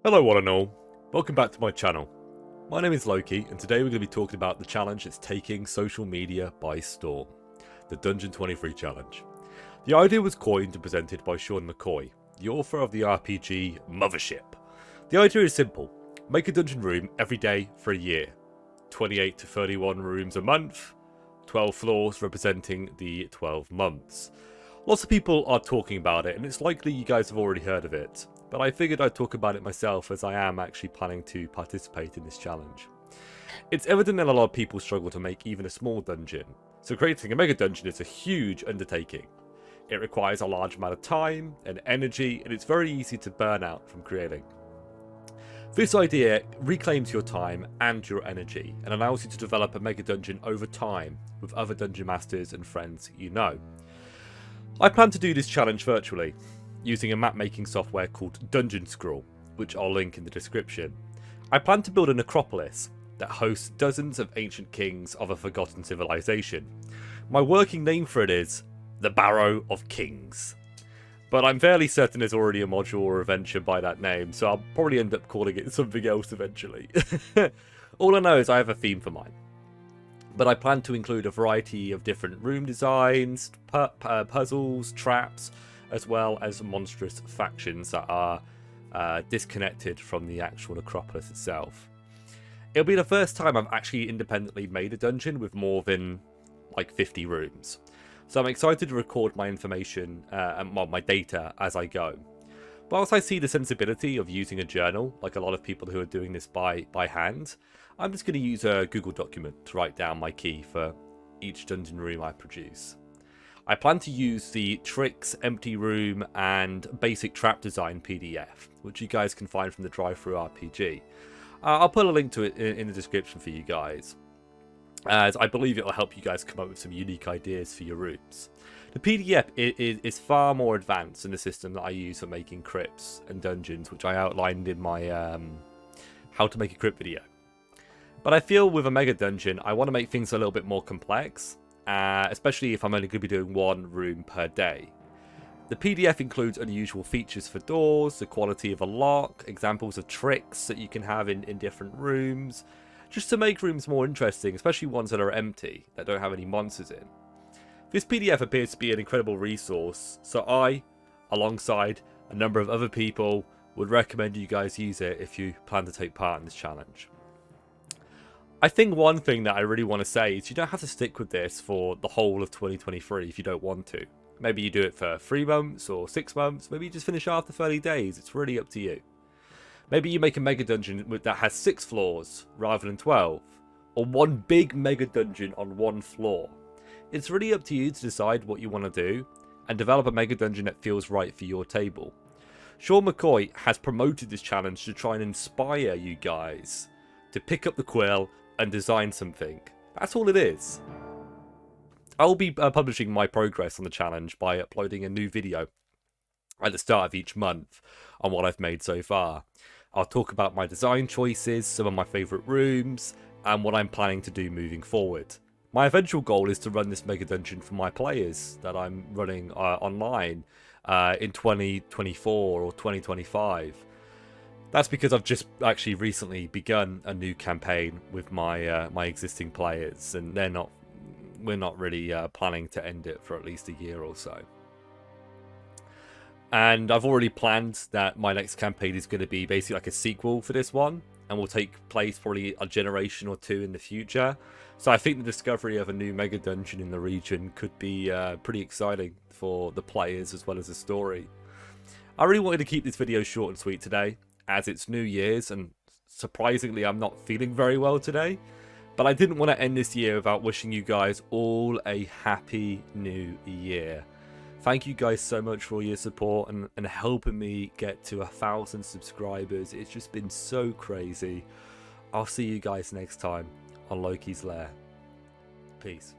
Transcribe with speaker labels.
Speaker 1: Hello one and all, welcome back to my channel. My name is Loki and today we're going to be talking about the challenge that's taking social media by storm. The Dungeon 23 challenge. The idea was coined and presented by Sean McCoy, the author of the RPG Mothership. The idea is simple, make a dungeon room every day for a year. 28 to 31 rooms a month, 12 floors representing the 12 months. Lots of people are talking about it and it's likely you guys have already heard of it. But I figured I'd talk about it myself as I am actually planning to participate in this challenge. It's evident that a lot of people struggle to make even a small dungeon, so creating a mega dungeon is a huge undertaking. It requires a large amount of time and energy, and it's very easy to burn out from creating. This idea reclaims your time and your energy, and allows you to develop a mega dungeon over time with other dungeon masters and friends you know. I plan to do this challenge virtually, using a map making software called Dungeon Scroll, which I'll link in the description. I plan to build an acropolis that hosts dozens of ancient kings of a forgotten civilization. My working name for it is the Barrow of Kings, but I'm fairly certain there's already a module or adventure by that name, so I'll probably end up calling it something else eventually. All I know is I have a theme for mine, but I plan to include a variety of different room designs, puzzles, traps, as well as monstrous factions that are disconnected from the actual Acropolis itself. It'll be the first time I've actually independently made a dungeon with more than like 50 rooms. So I'm excited to record my information and my data as I go. Whilst I see the sensibility of using a journal, like a lot of people who are doing this by hand, I'm just going to use a Google document to write down my key for each dungeon room I produce. I plan to use the Tricks, Empty Room, and Basic Trap Design PDF, which you guys can find from the Drive-Thru RPG. I'll put a link to it in the description for you guys, as I believe it will help you guys come up with some unique ideas for your rooms. The PDF is far more advanced than the system that I use for making crypts and dungeons, which I outlined in my how to make a crypt video. But I feel with a mega dungeon, I want to make things a little bit more complex, especially if I'm only going to be doing one room per day. The PDF includes unusual features for doors, the quality of a lock, examples of tricks that you can have in different rooms, just to make rooms more interesting, especially ones that are empty, that don't have any monsters in. This PDF appears to be an incredible resource, so I, alongside a number of other people, would recommend you guys use it if you plan to take part in this challenge. I think one thing that I really want to say is you don't have to stick with this for the whole of 2023 if you don't want to. Maybe you do it for 3 months or 6 months, maybe you just finish after 30 days, it's really up to you. Maybe you make a mega dungeon that has 6 floors rather than 12, or one big mega dungeon on one floor. It's really up to you to decide what you want to do, and develop a mega dungeon that feels right for your table. Sean McCoy has promoted this challenge to try and inspire you guys to pick up the quill and design something. That's all it is. I'll be publishing my progress on the challenge by uploading a new video at the start of each month on what I've made so far. I'll talk about my design choices, some of my favourite rooms, and what I'm planning to do moving forward. My eventual goal is to run this mega dungeon for my players that I'm running online in 2024 or 2025. That's because I've just actually recently begun a new campaign with my my existing players, and we're not really planning to end it for at least a year or so. And I've already planned that my next campaign is going to be basically like a sequel for this one, and will take place probably a generation or 2 in the future. So I think the discovery of a new mega dungeon in the region could be pretty exciting for the players as well as the story. I really wanted to keep this video short and sweet today, as it's New Year's, and surprisingly I'm not feeling very well today. But I didn't want to end this year without wishing you guys all a happy new year. Thank you guys so much for all your support and helping me get to 1,000 subscribers. It's just been so crazy. I'll see you guys next time on Loki's Lair. Peace.